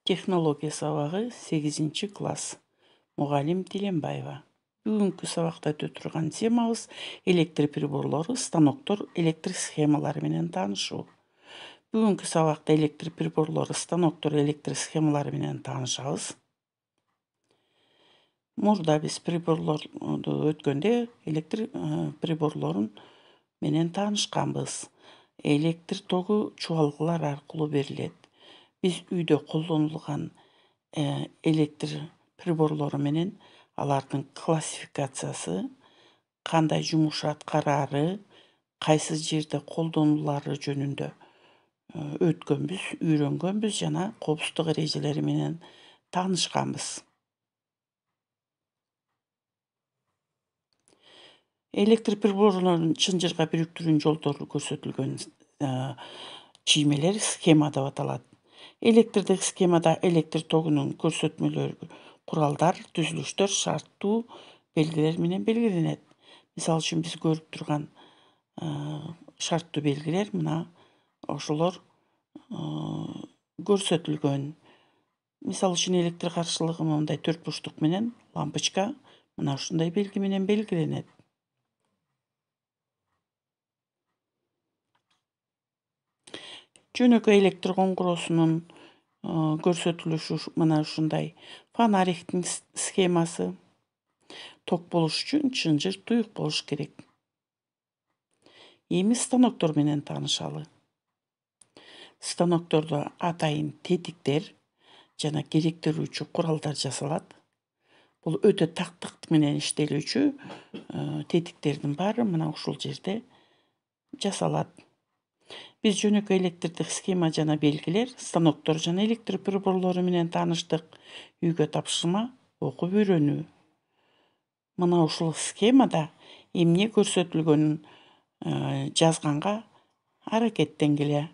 Технология сабағы 8 класс. Мұғалім Теленбаева. Бүгінгі сабақта өтіп тұрған темамыз электр приборлары, станоктор, электр схемалары менен танышу. Бүгінгі сабақта электр приборлары, станоктор, электр схемалары менен танышабыз. Мурда биз приборлорду өткөндө электр приборлорун менен таанышканбыз. Электр тогу чубалгылар аркылуу берилет. Биз үйдө колдонулган электр приборлору менен алардын классификациясы, кандай жумуш аткарары, кайсы жерде колдонулары жөнүндө өткөнбүз, үйрөнгөнбүз жана коопсуздук эрежелери менен таанышканбыз. Электр приборлорун чынжырга бириктирүүнүн жолдору көрсөтүлгөн чиймелер схема деп аталат. Электрдик схемада электр тогунун көрсөтмөлөрү, куралдар, түзүлүштөр шарттуу белгилер менен белгиленет. Мисалы үчүн биз көрүп турган шарттуу белгилер мына ошолор көрсөтүлгөн. Мисалы үчүн электр каршылыгы мындай 4 бурчтук менен лампочка мына ушундай белги менен белгиленет. Жөнөкөй электр коңгуроосунун көрсөтүлүшү мына ушундай. Фонариктин схемасы. Ток болуш үчүн чынжыр туюк болуш керек. Эми станоктор менен таанышалы. Станоктордо атайын тетиктер жана керектелүүчү куралдар жасалат. Бул өтө тактык менен иштелүүчү тетиктердин баары мына ушул жерде жасалат. Биз жөнөкөй электрдик схема жана белгилер, станоктор жана электр приборлору менен тааныштык. Үйгө тапшырма, окуп үйрөнүү. Мына ушул схемада эмне көрсөтүлгөнүн жазганга аракеттенгиле.